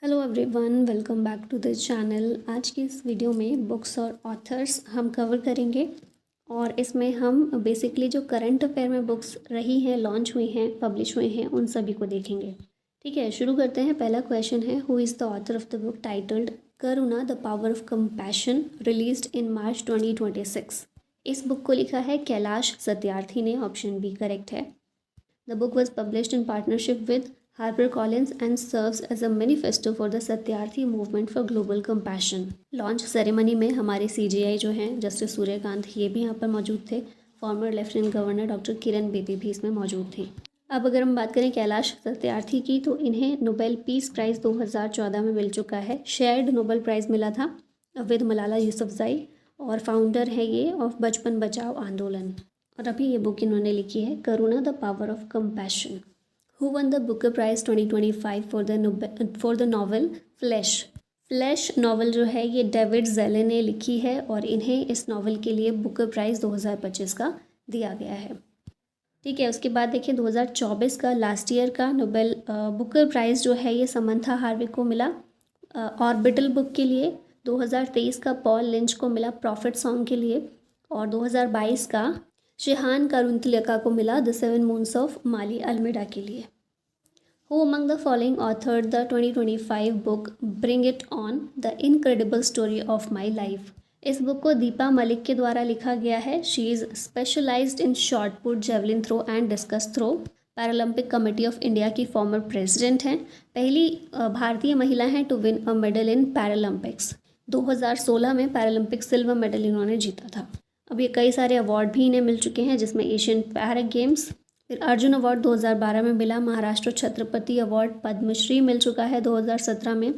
Hello everyone, welcome back to the channel. आज की इस वीडियो में बुक्स और ऑथर्स हम कवर करेंगे और इसमें हम बेसिकली जो करंट अफेयर में बुक्स रही हैं, लॉन्च हुई हैं, पब्लिश हुई हैं, उन सभी को देखेंगे। ठीक है, शुरू करते हैं। पहला क्वेश्चन है, who is the author of the book titled Karuna the power of compassion, released in March 2026। इस बुक को लिखा है कैलाश सत्यार्थी ने। ऑप्शन बी करेक्ट है। The book was published in partnership with HarperCollins and serves as a manifesto for the Satyarthi movement for global compassion. Launch ceremony में हमारे CJI जो हैं जस्टिस सूर्यकांत, ये भी यहाँ पर मौजूद थे। Farmer lieutenant governor doctor Kiran Bedi भी इसमें मौजूद थी। अब अगर हम बात करें कैलाश सत्यार्थी की, तो इन्हें नोबेल पीस प्राइज़ 2014 में मिल चुका है। शेयर्ड नोबेल प्राइज़ मिला था विद मलाला यूसुफजई, और फाउंडर है ये ऑफ बचपन बचाओ आंदोलन। और अभी ये बुक इन्होंने लिखी है Karuna the power of compassion. Who won the Booker prize 2025 for the novel flash. Flash novel जो है ये डेविड ज़ेले ने लिखी है और इन्हें इस नॉवल के लिए बुकर प्राइज़ 2025 का दिया गया है। ठीक है, उसके बाद देखिए 2024 का लास्ट ईयर का नोबेल बुकर प्राइज़ जो है ये समंथा हार्विक को मिला ऑर्बिटल बुक के लिए। 2023 का पॉल लिंच को मिला प्रॉफिट सॉन्ग के लिए, और 2022 का शिहान कारुंतलिका को मिला the seven moons of Maali Almeida के लिए। Who among the following author the 2025 book bring it on the incredible story of my life. इस बुक को दीपा मलिक के द्वारा लिखा गया है। She is specialised in shot put, javelin throw and discus throw. Paralympic committee of India की former president हैं। पहली भारतीय महिला हैं to win a medal in Paralympics. 2016 में पैरालंपिक सिल्वर मेडल इन्होंने जीता था। अब ये कई सारे अवार्ड भी इन्हें मिल चुके हैं, जिसमें एशियन पैरा गेम्स, फिर अर्जुन अवार्ड 2012 में मिला, महाराष्ट्र छत्रपति अवार्ड, पद्मश्री मिल चुका है 2017 में,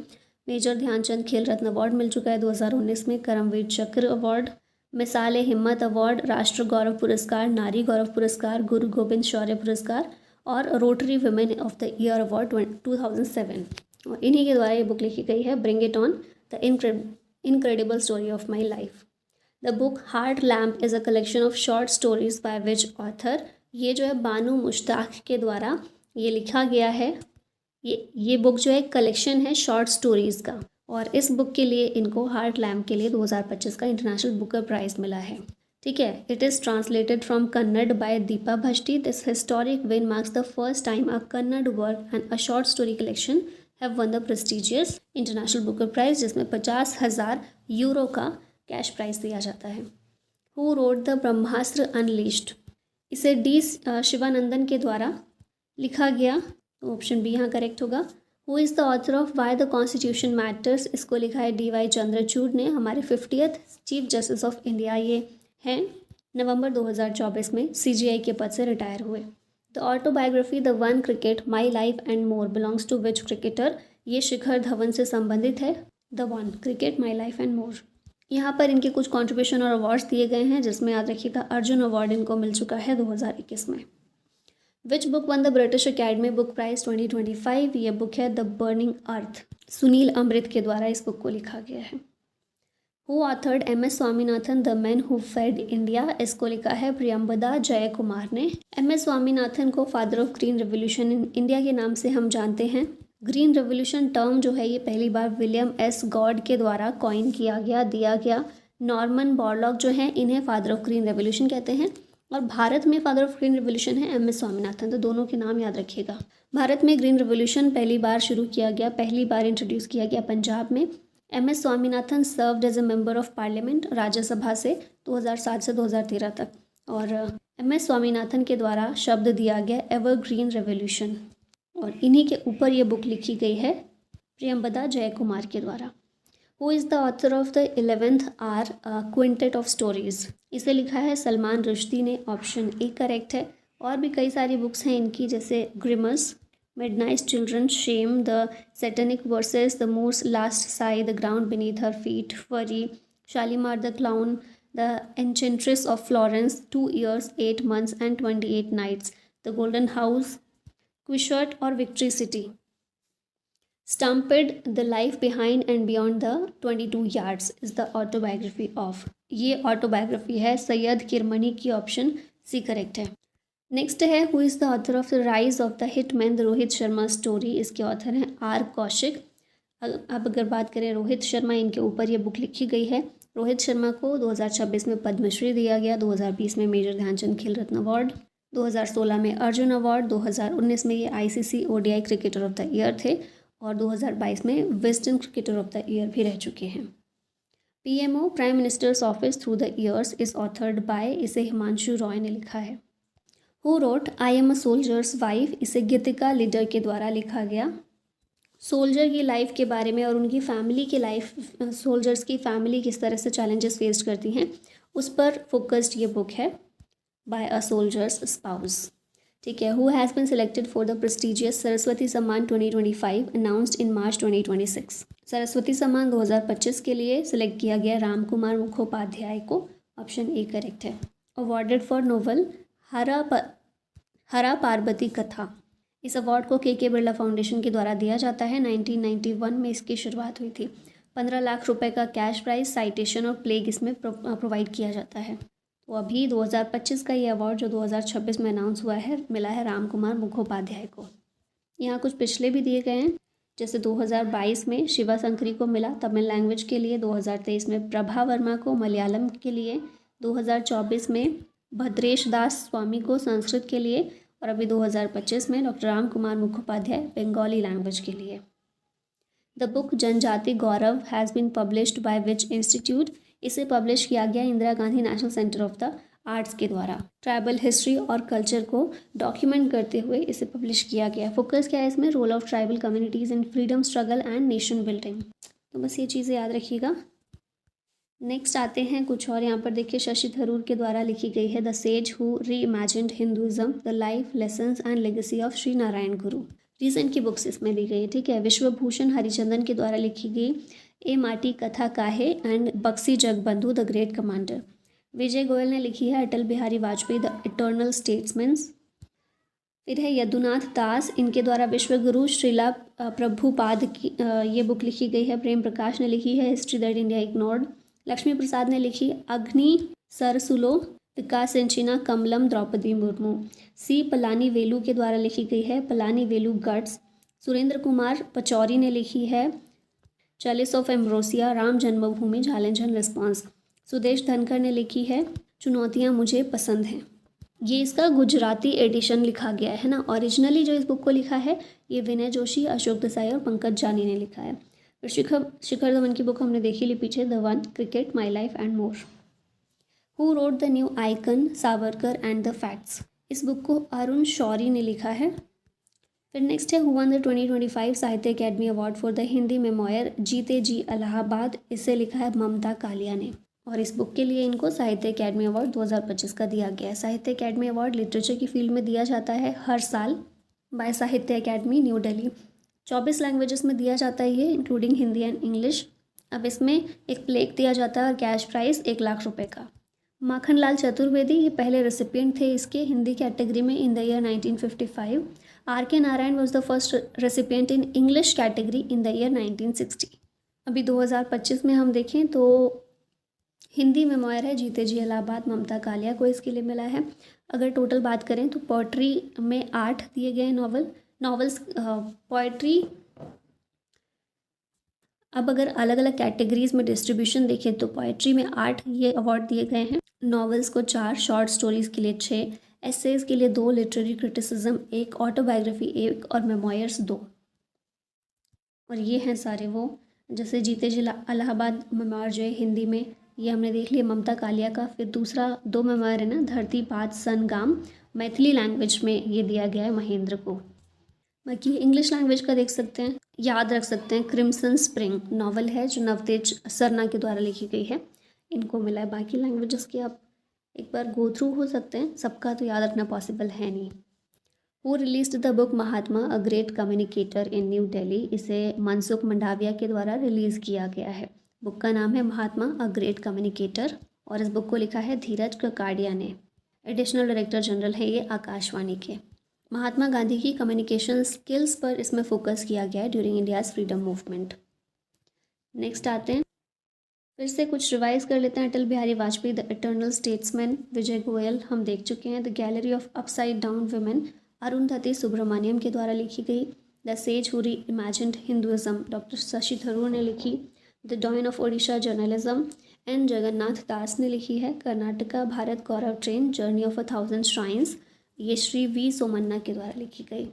मेजर ध्यानचंद खेल रत्न अवार्ड मिल चुका है 2019 में, करमवीर चक्र अवार्ड, मिसाल हिम्मत अवार्ड, राष्ट्र गौरव पुरस्कार, नारी गौरव पुरस्कार, गुरु गोविंद शौर्य पुरस्कार और rotary women of the year award 2007। और इन्हीं के द्वारा ये बुक लिखी गई है, bring it on the incredible story of my life. The book heart lamp is a collection of short stories by which author. ये जो है बानू मुश्ताक के द्वारा ये लिखा गया है। ये बुक जो है कलेक्शन है शॉर्ट स्टोरीज़ का, और इस बुक के लिए इनको हार्ट लैम्प के लिए 2025 का इंटरनेशनल बुकर प्राइज़ मिला है। ठीक है, it is translated from Kannada by Deepa Bhatti. This historic win marks the first time a Kannada work and a short story collection have won the prestigious international Booker prize, जिसमें 50,000 euro का cash prize दिया जाता है। Who wrote the Brahmastra unleashed. इसे D Shivanandan के द्वारा लिखा गया, तो ऑप्शन बी यहाँ करेक्ट होगा। Who is the author of why the constitution matters. इसको लिखा है DY चंद्रचूड़ ने, हमारे 50th chief justice of India ये हैं। नवंबर 2024 में CJI के पद से रिटायर हुए। The autobiography the one cricket my life and more belongs to which cricketer. ये शिखर धवन से संबंधित है। The one cricket my life and more. यहाँ पर इनके कुछ कंट्रीब्यूशन और अवार्ड्स दिए गए हैं, जिसमें याद रखिएगा अर्जुन अवार्ड इनको मिल चुका है 2021 में। Which book won the British academy book prize 2025। ये बुक है the burning earth. Sunil Amrith के द्वारा इस बुक को लिखा गया है। Who authored MS Swaminathan the man who fed India. इसको लिखा है प्रियंबदा जय कुमार ने। MS स्वामीनाथन को father of green revolution in India के नाम से हम जानते हैं। ग्रीन रेवोल्यूशन टर्म जो है ये पहली बार विलियम S गॉड के द्वारा कॉइन किया गया, दिया गया। नॉर्मन बोरलॉग जो हैं इन्हें फादर ऑफ ग्रीन रेवोल्यूशन कहते हैं, और भारत में फादर ऑफ ग्रीन रेवोल्यूशन है MS स्वामीनाथन। तो दोनों के नाम याद रखिएगा। भारत में ग्रीन रेवोल्यूशन पहली बार शुरू किया गया, पहली बार इंट्रोड्यूस किया गया पंजाब में। MS Swaminathan served as a member of parliament Rajya Sabha से 2007 से 2013 तक, और MS स्वामीनाथन के द्वारा शब्द दिया गया एवर ग्रीन रेवोल्यूशन, और इन्हीं के ऊपर ये बुक लिखी गई है प्रियंबदा जय कुमार के द्वारा। Who is the author of the 11th are quintet of stories. इसे लिखा है सलमान रुश्दी ने। ऑप्शन ए करेक्ट है। और भी कई सारी बुक्स हैं इनकी, जैसे grimus, midnight children, shame, the satanic verses, the moor's last sigh, the ground beneath her feet, fury, Shalimar the clown, the enchantress of Florence, 2 years 8 months and 28 nights, the golden house, Quichotte और victory city, stampede, the life behind and beyond the 22 yards is the autobiography of. ये autobiography है सैयद किरमनी की। Option C correct है। Next है who is the author of the rise of the hitman the Rohit Sharma story. इसके author हैं R Kaushik. अब अगर बात करें रोहित शर्मा, इनके ऊपर ये बुक लिखी गई है। रोहित शर्मा को 2026 में पद्मश्री दिया गया, 2020 में मेजर ध्यानचंद खेल रत्न अवार्ड, 2016 में अर्जुन अवार्ड, 2019 में ये ICC ODI cricketer of the year थे और 2022 में western cricketer of the year भी रह चुके हैं। PMO prime minister's office through the years is authored bye, इसे हिमांशु रॉय ने लिखा है। Who road I am a soldiers wife, इसे गीतिका लीडर के द्वारा लिखा गया। सोल्जर की लाइफ के बारे में और उनकी फैमिली की लाइफ, सोल्जर्स की फैमिली किस तरह से चैलेंजेस फेस करती हैं उस पर फोकस्ड ये बुक है, बाय अ सोल्जर्स स्पाउस। ठीक है। Who has been selected for the prestigious Saraswati सम्मान 2025 अनाउंस्ड इन मार्च 2026। सरस्वती सम्मान 2025 के लिए सिलेक्ट किया गया राम कुमार मुखोपाध्याय को, ऑप्शन ए करेक्ट है। अवॉर्डेड फॉर नोवेल हरा पार्वती कथा, इस अवार्ड को के बिरला फाउंडेशन के द्वारा दिया जाता है। 1991 में इसकी शुरुआत हुई थी। 15 लाख रुपए का कैश प्राइज, साइटेशन और प्लेग इसमें प्रोवाइड किया जाता है। तो अभी 2025 का ये अवार्ड जो 2026 में अनाउंस हुआ है, मिला है राम कुमार मुखोपाध्याय को। यहाँ कुछ पिछले भी दिए गए हैं, जैसे 2022 में शिवा शंकरी को मिला तमिल लैंग्वेज के लिए, 2023 में प्रभा वर्मा को मलयालम के लिए, 2024 में भद्रेश दास स्वामी को संस्कृत के लिए और अभी 2025 में डॉक्टर राम कुमार मुखोपाध्याय बंगाली लैंग्वेज के लिए। The book Janjati Gaurav has been published by which institute, इसे पब्लिश किया गया Indira Gandhi national centre of the arts के द्वारा। ट्राइबल हिस्ट्री और कल्चर को डॉक्यूमेंट करते हुए इसे पब्लिश किया गया। फोकस क्या है इसमें, role of tribal communities in freedom struggle and nation building. तो बस ये चीज़ें याद रखिएगा। नेक्स्ट आते हैं कुछ और, यहाँ पर देखिए शशि थरूर के द्वारा लिखी गई है द सेज हु री imagined Hinduism, the life lessons and legacy of Shri Narayana Guru. Recent की बुक्स इसमें दी गई है। ठीक है। विश्वभूषण हरिचंदन के द्वारा लिखी गई ए Mati Katha Kahe and Buxi Jagabandhu the great commander. Vijay Goyal ने लिखी है Atal Bihari Vajpayee the eternal statesman's. फिर है यदुनाथ दास, इनके द्वारा विश्वगुरु श्रीला प्रभुपाद की ये बुक लिखी गई है। प्रेम प्रकाश ने लिखी है history that India ignored. Lakshmi Prasad ने लिखी अग्नि सरसुलो विकासेंचिना कमलम द्रौपदी मुर्मू। सी पलानी वेलू के द्वारा लिखी गई है पलानी वेलू गट्स। सुरेंद्र कुमार पचौरी ने लिखी है chalice of ambrosia Ram Janmabhoomi challenge and response. Sudesh Dhankhar ने लिखी है चुनौतियाँ मुझे पसंद हैं। ये इसका गुजराती एडिशन लिखा गया है ना। ओरिजिनली जो इस बुक को लिखा है ये विनय जोशी, अशोक देसाई और पंकज जानी ने लिखा है। फिर शिखर धवन की बुक हमने देखी ली पीछे, the one, cricket, my life and more. Who wrote the new icon, Savarkar and the facts, इस बुक को अरुण शौरी ने लिखा है। फिर नेक्स्ट है हु वन द 2025 साहित्य academy award for the Hindi memoir, जीते जी इलाहाबाद, इसे लिखा है ममता कालिया ने। और इस बुक के लिए इनको साहित्य अकेडमी अवार्ड 2025 का दिया गया है। साहित्य अकेडमी अवार्ड लिटरेचर की फील्ड में दिया जाता है हर साल बाय साहित्य अकेडमी न्यू दिल्ली। 24 लैंग्वेजेस में दिया जाता है ये, इंक्लूडिंग हिंदी एंड इंग्लिश। अब इसमें एक प्लेक दिया जाता है और कैश प्राइस 1 लाख रुपए का। माखन लाल चतुर्वेदी ये पहले रेसिपिएंट थे इसके हिंदी कैटेगरी में इन द ईयर 1955। आर के Narayan was the first recipient in English category in the year 1960। अभी 2025 में हम देखें तो हिंदी मेमोयर है जीते जी इलाहाबाद, ममता कालिया को इसके लिए मिला है। अगर टोटल बात करें तो पोइट्री में 8 दिए गए नॉवेल्स पोइट्री। अब अगर अलग अलग कैटेगरीज में डिस्ट्रीब्यूशन देखें तो पोइट्री में 8 ये अवार्ड दिए गए हैं, नॉवेल्स को 4, शॉर्ट स्टोरीज़ के लिए 6, एसेज के लिए 2, लिटरेरी क्रिटिसिज्म 1, ऑटोबायोग्राफी 1 और मेमोयर्स 2। और ये हैं सारे वो, जैसे जीते जी इलाहाबाद मेमोयर जो है हिंदी में ये हमने देख लिया ममता कालिया का। फिर दूसरा 2 मेमोयर है ना, धरती पात सनगाम, मैथिली लैंग्वेज में ये दिया गया है महेंद्र को। बाकी इंग्लिश लैंग्वेज का देख सकते हैं, याद रख सकते हैं क्रिम्सन स्प्रिंग नॉवल है जो नवतेज सरना के द्वारा लिखी गई है, इनको मिला है। बाकी लैंग्वेजेस की आप एक बार गो थ्रू हो सकते हैं, सबका तो याद रखना पॉसिबल है नहीं। Who released the book Mahatma a great communicator in new Delhi, इसे मनसुख मंडाविया के द्वारा रिलीज़ किया गया है। बुक का नाम है महात्मा अ ग्रेट कम्युनिकेटर और इस बुक को लिखा है धीरज ककाडिया ने। एडिशनल डायरेक्टर जनरल है ये आकाशवाणी के। महात्मा गांधी की कम्युनिकेशन स्किल्स पर इसमें फोकस किया गया है during India's freedom movement. Next आते हैं, फिर से कुछ रिवाइज कर लेते हैं। Atal Bihari Vajpayee the eternal statesman, Vijay Goyal हम देख चुके हैं। The gallery of upside down women, Arundhati Subramaniam के द्वारा लिखी गई। The sage who reimagined Hinduism, doctor Shashi Tharoor ने लिखी। The dawn of Odisha journalism, N Jagannath Das ने लिखी है। Karnataka Bharat Gaurav train, journey of 1000 shrines, ये श्री वी सोमन्ना के द्वारा लिखी गई।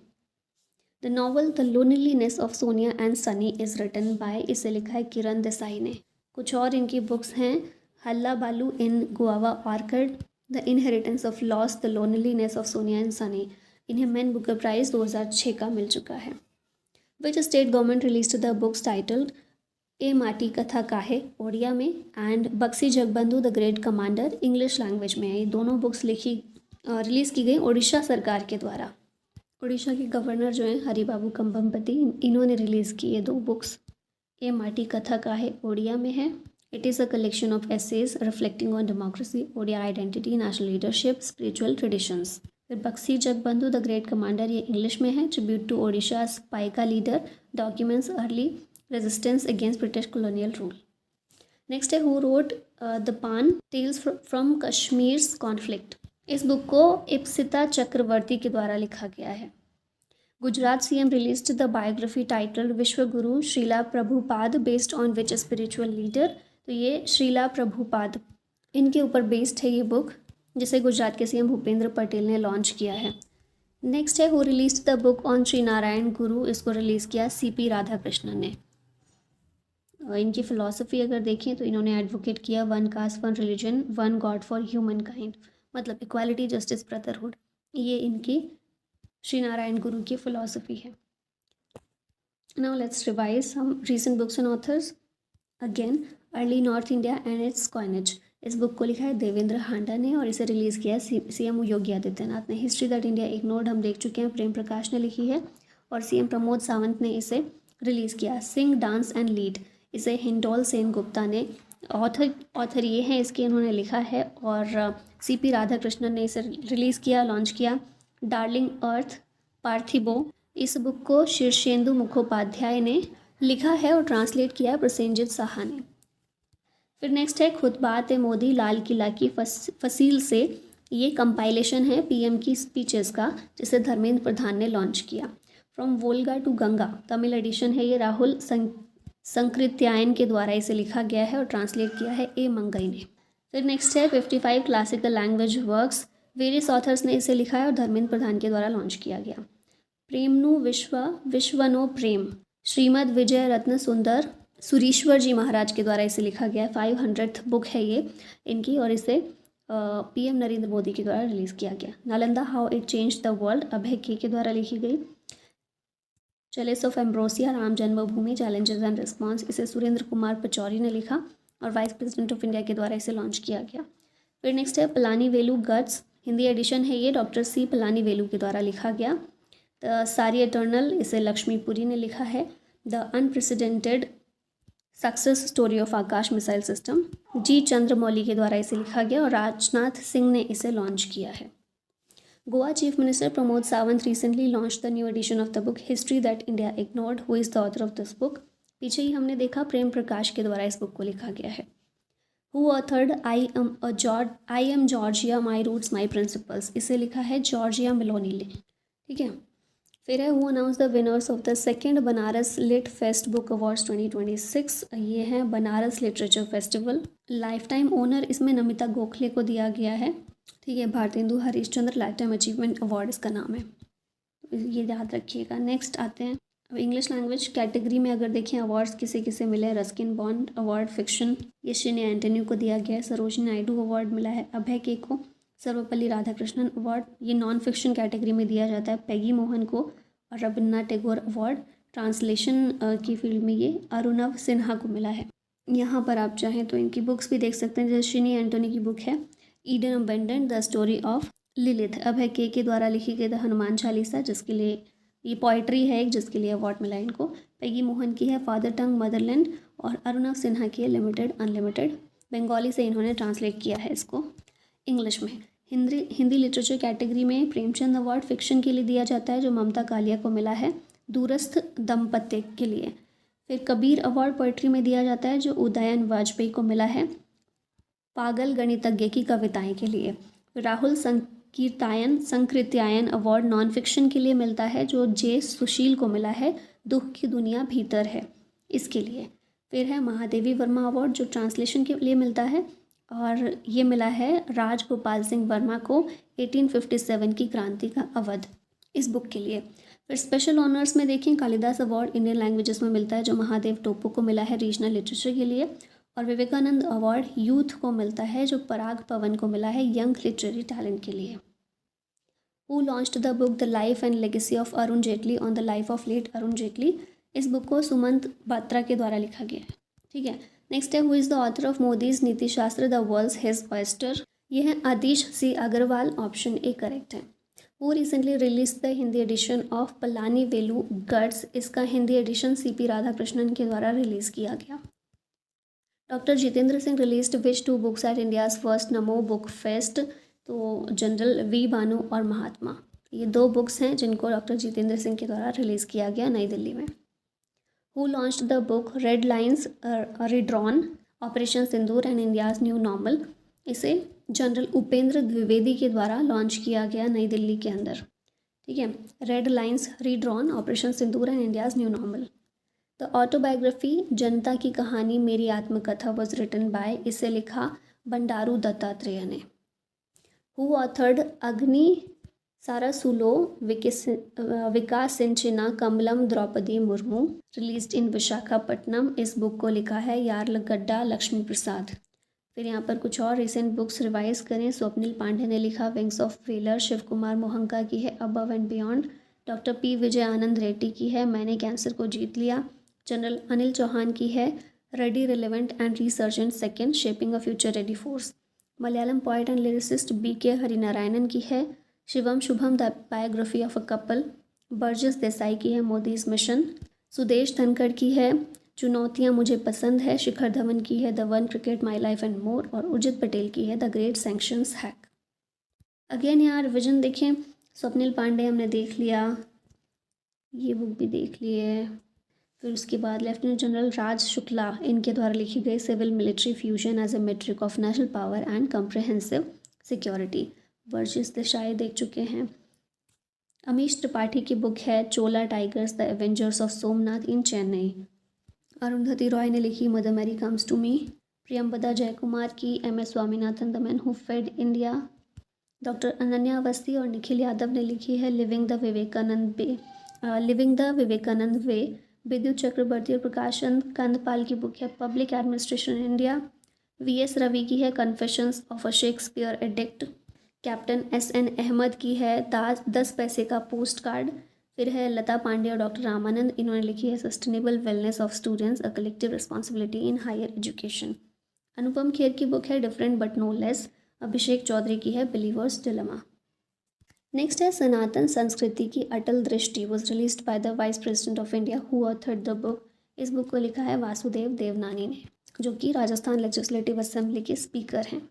The novel the loneliness of Sonia and Sunny is written by, इसे लिखा है किरण देसाई ने। कुछ और इनकी बुक्स हैं, hullabaloo in guava orchard, the inheritance of loss, the loneliness of Sonia and Sunny. इन्हें मैन बुकर प्राइज़ 2006 का मिल चुका है। Which state government release the books titled E Mati Katha Kahe, Odia में, and Buxi Jagabandhu the great commander, English language में। ये दोनों बुक्स रिलीज़ की गई उड़ीसा सरकार के द्वारा। उड़ीसा के गवर्नर जो हैं हरिबाबू कंबमपति, इन्होंने रिलीज़ की ये 2 बुक्स। ए माटी कथा काहे ओडिया में है। It is a collection of essays reflecting on democracy, Odia identity, national leadership, spiritual traditions. फिर Buxi Jagabandhu the great commander, ये इंग्लिश में है। Tribute to Odisha Paika leader, documents early resistance against British colonial rule. Next है who wrote the pain tales from Kashmir's conflict. इस book को इप्सिता चक्रवर्ती के द्वारा लिखा गया है। Gujarat CM released the biography titled Vishwa Guru Srila Prabhupada, based on which spiritual leader. तो ये श्रीला प्रभुपाद, इनके ऊपर बेस्ड है ये बुक, जिसे गुजरात के सीएम भूपेंद्र पटेल ने लॉन्च किया है। नेक्स्ट है who released the book on Shri Narayana गुरु, इसको रिलीज़ किया सीपी राधाकृष्णन ने। इनकी फ़िलॉसफी अगर देखें तो इन्होंने एडवोकेट किया one caste one religion one God for human kind, मतलब इक्वालिटी जस्टिस ब्रदरहुड। ये इनकी श्री नारायण गुरु की फ़िलॉसफी है। Now let's revise some recent books and authors. Again early north India and its coinage, इस बुक को लिखा है देवेंद्र हांडा ने और इसे रिलीज़ किया है सीएम योगी आदित्यनाथ ने। हिस्ट्री दैट इंडिया इग्नोर्ड हम देख चुके हैं, प्रेम प्रकाश ने लिखी है और सीएम प्रमोद सावंत ने इसे रिलीज़ किया। सिंग डांस एंड लीड, इसे हिंडोल सेन गुप्ता ने ऑथर ये हैं इसके, इन्होंने लिखा है और सीपी राधाकृष्णन ने इसे रिलीज़ किया, लॉन्च किया। डार्लिंग अर्थ पार्थिबो, इस बुक को शीर्षेंदु मुखोपाध्याय ने लिखा है और ट्रांसलेट किया प्रसेनजीत साहा ने। फिर नेक्स्ट है खुद बात है मोदी लाल किला की फसील से, ये कंपाइलेशन है पीएम की स्पीचेस का, जिसे धर्मेंद्र प्रधान ने लॉन्च किया। From Volga to Ganga, Tamil edition है ये, राहुल संकृत्यायन के द्वारा इसे लिखा गया है और ट्रांसलेट किया है ए मंगई ने। फिर नेक्स्ट है 55 classical language works, various authors ने इसे लिखा है और धर्मेंद्र प्रधान के द्वारा लॉन्च किया गया। प्रेमनु विश्वनो प्रेम, श्रीमद विजय रत्न सुंदर सुरीश्वर जी महाराज के द्वारा इसे लिखा गया है। 500th बुक है ये इनकी और इसे पीएम नरेंद्र मोदी के द्वारा रिलीज़ किया गया। Nalanda how it change the world, Abhay के द्वारा लिखी गई। चेलिस of ambrosia, Ram Janmabhoomi, challenges and response, इसे सुरेंद्र कुमार पचौरी ने लिखा और वाइस प्रेसिडेंट ऑफ इंडिया के द्वारा इसे लॉन्च किया गया। फिर नेक्स्ट है पलानी वेलू गट्स, हिंदी एडिशन है ये, डॉक्टर सी पलानी वेलू के द्वारा लिखा गया। द सारी एटर्नल, इसे लक्ष्मीपुरी ने लिखा है। The unprecedented success story of Akash missile system, G Chandramouli के द्वारा इसे लिखा गया और राजनाथ सिंह ने इसे लॉन्च किया है। Goa chief minister Pramod Sawant recently launch the new edition of the book history that India ignored, who is the author of this book. पीछे ही हमने देखा प्रेम प्रकाश के द्वारा इस बुक को लिखा गया है। Who authored I am Georgia my roots my principles, इसे लिखा है जॉर्जिया मेलोनी ने। ठीक है। फिर है who announce the winners of the second Banaras lit fest book awards 2026, ये हैं Banaras literature festival. Life time honour इसमें नमिता गोखले को दिया गया है। ठीक है। Bharatendu Harishchandra life time achievement award इसका नाम है, ये याद रखिएगा। नेक्स्ट आते हैं अब इंग्लिश लैंग्वेज कैटेगरी में अगर देखें अवार्ड्स किसे किसे मिले हैं। रस्किन बॉन्ड अवार्ड फिक्शन, ये शिने एंटोनी को दिया गया है। सरोजिनी नायडू अवार्ड मिला है अभय के को। सर्वपल्ली राधाकृष्णन अवार्ड, ये नॉन फिक्शन कैटेगरी में दिया जाता है पैगी मोहन को। और रविन्द्रनाथ टैगोर अवार्ड ट्रांसलेशन की फील्ड में ये अरुणव सिन्हा को मिला है। यहाँ पर आप चाहें तो इनकी बुक्स भी देख सकते हैं, जैसे शिनी एंटोनी की बुक है Eden abandoned the story of Lilith, Abhay के द्वारा लिखी गई द हनुमान चालीसा, जिसके लिए ये पोइट्री है एक, जिसके लिए अवार्ड मिला इनको। पैगी मोहन की है फादर टंग मदरलैंड और अरुणव सिन्हा की है लिमिटेड अनलिमिटेड। बंगाली से इन्होंने ट्रांसलेट किया है इसको इंग्लिश में। हिंदी लिटरेचर कैटेगरी में प्रेमचंद अवार्ड फिक्शन के लिए दिया जाता है, जो ममता कालिया को मिला है दूरस्थ दंपत्ति के लिए। फिर कबीर अवार्ड पोइट्री में दिया जाता है, जो उदयन वाजपेयी को मिला है पागल गणितज्ञ की कविताएं के लिए। Rahul Sankirtayan Sankrityayan award non fiction के लिए मिलता है, जो जे सुशील को मिला है दुख की दुनिया भीतर है इसके लिए। फिर है महादेवी वर्मा अवार्ड जो ट्रांसलेशन के लिए मिलता है, और ये मिला है राज गोपाल सिंह वर्मा को 1857 की क्रांति का अवध इस बुक के लिए। फिर स्पेशल ऑनर्स में देखें, कालिदास अवार्ड इंडियन लैंग्वेजेस में मिलता है जो महादेव टोपो को मिला है रीजनल लिटरेचर के लिए, और विवेकानंद अवार्ड यूथ को मिलता है जो पराग पवन को मिला है यंग लिटरेरी टैलेंट के लिए। Who launched the book the life and legacy of Arun Jaitley on the life of late Arun Jaitley, इस बुक को सुमंत बात्रा के द्वारा लिखा गया है। ठीक है, नेक्स्ट है who is the author of Modi's Niti Shastra the world's his oyster, ये है Adish C Agarwal, option A correct है। Who recently release the Hindi edition of Palani Velu guts, इसका हिंदी एडिशन सीपी राधाकृष्णन के द्वारा रिलीज़ किया गया। Doctor Jitendra Singh released which two books at India's first NaMo book fest, तो general V Bhanu और महात्मा, ये 2 बुक्स हैं जिनको डॉक्टर जितेंद्र सिंह के द्वारा रिलीज़ किया गया नई दिल्ली में। Who launched the book red lines redrawn operation Sindoor and India's new normal, इसे जनरल उपेंद्र द्विवेदी के द्वारा लॉन्च किया गया नई दिल्ली के अंदर। ठीक है, red lines redrawn operation Sindoor and India's new normal. The autobiography जनता की कहानी मेरी आत्मकथा वॉज रिटन बाय, इसे लिखा बंडारू दत्तात्रेय ने। हु ऑथर्ड अग्नि सारासुलो विकासिंचिना कमलम द्रौपदी मुर्मू, रिलीज्ड इन विशाखापट्टनम, इस बुक को लिखा है यार्लगड्डा लक्ष्मी प्रसाद। फिर यहाँ पर कुछ और रिसेंट बुक्स रिवाइज करें, स्वप्निल पांडे ने लिखा wings of valour, Shiv Kumar Mohanka की है above and beyond, doctor P Vijay Anand Reddy की है मैंने कैंसर को जीत लिया, जनरल अनिल चौहान की है ready relevant and resurgent second shaping a future ready force, Malayalam poet and lyricist BK हरिनारायणन की है Shivam Shubham the biography of a couple, Burgess Desai की है मोदीज मिशन, सुदेश धनखड़ की है चुनौतियाँ मुझे पसंद है, शिखर धवन की है the one cricket my life and मोर, और उर्जित पटेल की है the great sanctions hack. Again यहाँ रिविजन देखें, स्वप्निल पांडे हमने देख लिया, ये बुक भी देख ली है। फिर उसके बाद लेफ्टिनेंट जनरल राज शुक्ला, इनके द्वारा लिखी गई civil military fusion as a metric of national power and comprehensive security, Virgis Desai देख चुके हैं। अमीश त्रिपाठी की बुक है Chola tigers the avengers of Somnath in Chennai, Arundhati Roy ने लिखी mother Mary comes to me, Priyambada Jayakumar की MS Swaminathan the man who fed India, doctor Ananya Awasthi और निखिल यादव ने लिखी है लिविंग द विवेकानंद वे, विद्युत चक्रवर्ती और प्रकाशन कंदपाल की बुक है public administration in India, VS Ravi की है confessions of a Shakespeare addict, captain SN Ahmed की है 10 पैसे का पोस्ट कार्ड, फिर है लता पांडे और डॉक्टर रामानंद, इन्होंने लिखी है sustainable wellness of students a collective responsibility in higher education, Anupam Kher की बुक है different but no less, Abhishek Chaudhary की है बिलीवर्स डिलेमा। नेक्स्ट है सनातन संस्कृति की अटल दृष्टि, was released by the vice president of India, who authored the book, इस बुक को लिखा है वासुदेव देवनानी ने, जो कि राजस्थान लेजिस्लेटिव असेंबली के स्पीकर हैं।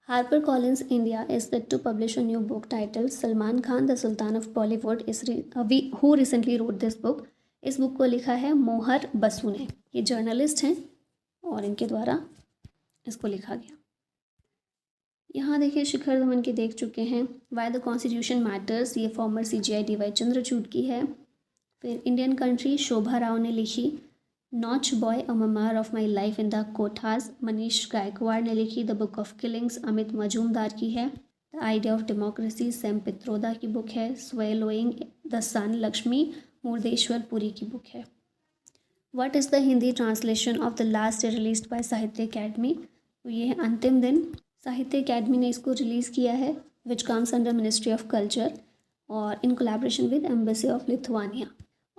Harper Collins India is set to publish a new book titled Salman Khan the Sultan of Bollywood who recently wrote this book, इस बुक को लिखा है मोहर बसु ने, ये जर्नलिस्ट हैं और इनके द्वारा इसको लिखा गया। यहाँ देखिए शिखर धवन की देख चुके हैं, वाई द कॉन्स्टिट्यूशन मैटर्स, ये फॉर्मर CGI DY चंद्रचूड की है। फिर इंडियन कंट्री शोभा राव ने लिखी notch boy a memoir of my life in the कोठास, मनीष गायकवाड़ ने लिखी the book of killings, Amit Majumdar की है the idea of democracy, Sam Pitroda की बुक है swallowing the sun, Lakshmi Murdeshwar Puri की बुक है। What is the Hindi translation of the last released by साहित्य अकेडमी, तो ये है अंतिम दिन, साहित्य अकेडमी ने इसको रिलीज़ किया है which comes under ministry of culture और in collaboration with embassy of Lithuania.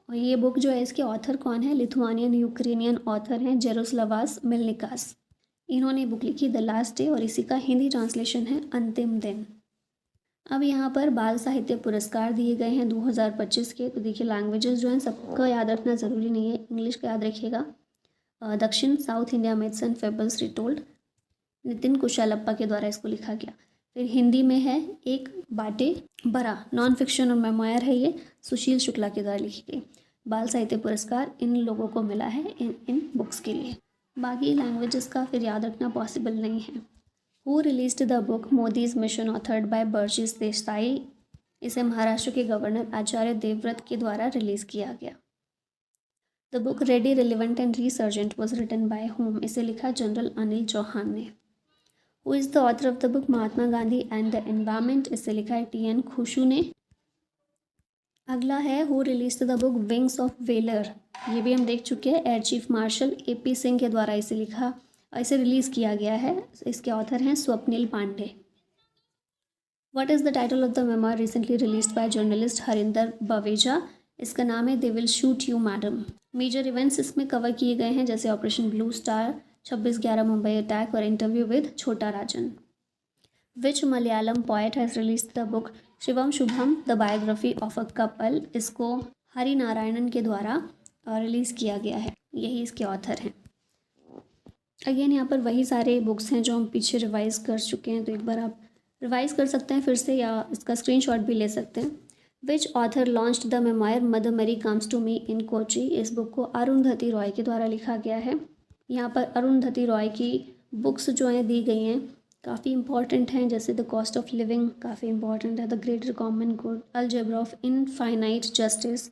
और ये बुक जो है इसके ऑथर कौन है, लिथुआनियन यूक्रेनियन ऑथर हैं जेरोस्लावास मिलनिकास, इन्होंने बुक लिखी द लास्ट डे और इसी का हिंदी ट्रांसलेशन है अंतिम दिन। अब यहाँ पर बाल साहित्य पुरस्कार दिए गए हैं 2025 के, तो देखिए लैंग्वेजेस जो हैं सबका याद रखना ज़रूरी नहीं है, इंग्लिश का याद रखिएगा। Dakshin south India myths and fables retold, Nitin Kushalappa के द्वारा इसको लिखा गया। फिर हिंदी में है एक बाटे बरा, नॉन फिक्शन और मेमोयर है, ये सुशील शुक्ला के द्वारा लिखी गई। बाल साहित्य पुरस्कार इन लोगों को मिला है इन बुक्स के लिए। बाकी लैंग्वेजेस का फिर याद रखना पॉसिबल नहीं है। Who released the book Modi's mission authored bye Burgess Desai. इसे महाराष्ट्र के गवर्नर आचार्य देवव्रत के द्वारा रिलीज़ किया गया। The book ready relevant and resurgent was written by whom. इसे लिखा जनरल अनिल चौहान ने। Who is the author of the book Mahatma Gandhi and the environment. इसे लिखा है TN खुशू ने। अगला है who release the book wings of valour. ये भी हम देख चुके हैं। Air chief marshal AP Singh के द्वारा इसे रिलीज़ किया गया है। इसके ऑथर हैं Swapnil Pandey. What is the title of the memoir recently released by journalist Harinder Baweja. इसका नाम है they will shoot you madam. Major events इसमें कवर किए गए हैं जैसे operation blue star, 26/11 Mumbai attack और interview with Chhota Rajan. Which Malayalam poet has release the book Shivam Shubham the biography of a couple. इसको हरि नारायणन के द्वारा रिलीज़ किया गया है। यही इसके ऑथर हैं। अगेन यहाँ पर वही सारे बुक्स हैं जो हम पीछे रिवाइज कर चुके हैं, तो एक बार आप रिवाइज कर सकते हैं फिर से या इसका स्क्रीनशॉट भी ले सकते हैं। विच author launched the memoir mother मेरी कम्स टू मी इन कोची। इस बुक को अरुंधति रॉय के द्वारा लिखा गया है। यहाँ पर अरुंधति रॉय की बुक्स जो हैं दी गई हैं काफ़ी इंपॉर्टेंट हैं, जैसे द कॉस्ट ऑफ लिविंग काफ़ी इंपॉर्टेंट है, the greater common good, algebra of infinite justice,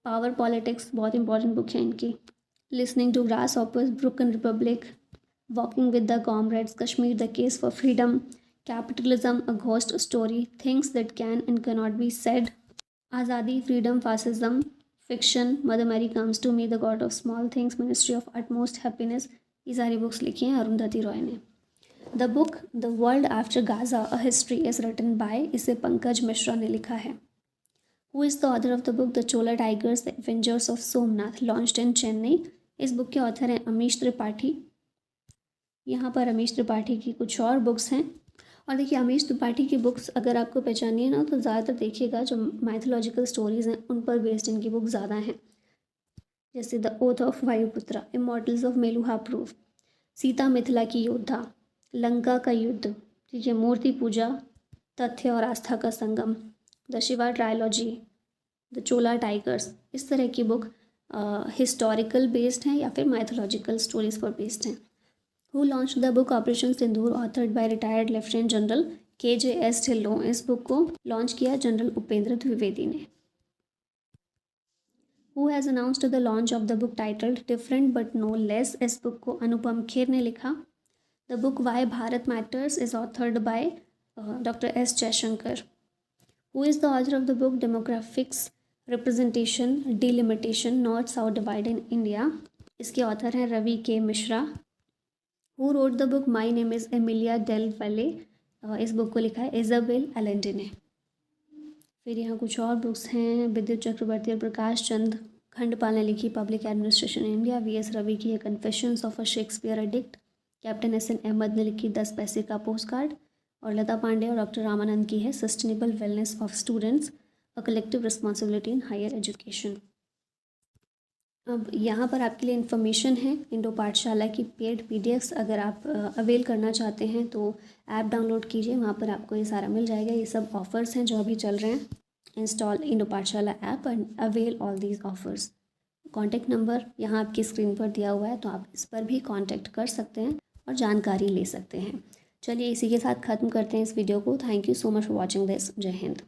power politics बहुत इंपॉर्टेंट बुक है इनकी, listening to grasshoppers, broken republic, walking with the comrades, Kashmir the case for freedom, capitalism a ghost story, things that can and cannot be said, Azadi, freedom, fascism, fiction, mother Mary comes to me, the god of small things, ministry of utmost happiness. ये सारी books लिखी हैं अरुंधति रॉय ने। The book the world after Gaza a history is written by. इसे पंकज मिश्रा ने लिखा है। Who is the author of the book the Chola tigers the avengers of Somnath launched in Chennai. इस बुक के ऑथर हैं अमीश त्रिपाठी। यहाँ पर अमीश त्रिपाठी की कुछ और बुक्स हैं। और देखिए अमीश त्रिपाठी की बुक्स अगर आपको पहचानी है ना तो ज़्यादातर देखिएगा जो माइथोलॉजिकल स्टोरीज़ हैं उन पर बेस्ड इनकी बुक ज़्यादा हैं, जैसे the oath of Vayuputra, immortals of Meluha proof, Sita Mithila की योद्धा, लंका का युद्ध, ठीक है, मूर्ति पूजा, तथ्य और आस्था का संगम, the Shiva trilogy, the Chola tigers. इस तरह की बुक हिस्टोरिकल बेस्ड हैं या फिर माइथोलॉजिकल स्टोरीज़ पर बेस्ड हैं। Who launch the book operation Sindoor authored by retired lieutenant general KJS Dhillon. इस बुक को लॉन्च किया जनरल उपेंद्र द्विवेदी ने। Who has announced the launch of the book titled different but no less. इस बुक को अनुपम खेर ने लिखा। The book Y Bharat matters is authored by Dr. S. Jaishankar. Who is the author of the book demographics representation delimitation north south divide in India. इसके author हैं Ravi K. Mishra. Who wrote the book my name is Emilia del Valle. इस book को लिखा है Isabel Allende ने। फिर यहाँ कुछ और बुक्स हैं। विद्युत चक्रवर्ती और प्रकाश चंद खंडपाल ने लिखी public administration India. VS Ravi की है confessions of a Shakespeare addict. Captain SN Ahmed ने लिखी 10 पैसे का पोस्ट कार्ड। और लता पांडे और डॉक्टर रामानंद की है sustainable wellness of students a collective responsibility in higher education. अब यहाँ पर आपके लिए इन्फॉर्मेशन है इंडो पाठशाला की पेड PDFs अगर आप अवेल करना चाहते हैं तो ऐप डाउनलोड कीजिए, वहाँ पर आपको ये सारा मिल जाएगा। ये सब ऑफ़र्स हैं जो अभी चल रहे हैं। इंस्टॉल इंडो पाठशाला app and avail all these offers. Contact number यहाँ आपकी स्क्रीन पर दिया हुआ है, तो आप इस पर भी कॉन्टैक्ट कर सकते हैं और जानकारी ले सकते हैं। चलिए इसी के साथ ख़त्म करते हैं इस वीडियो को। Thank you so much for watching this. जय हिंद।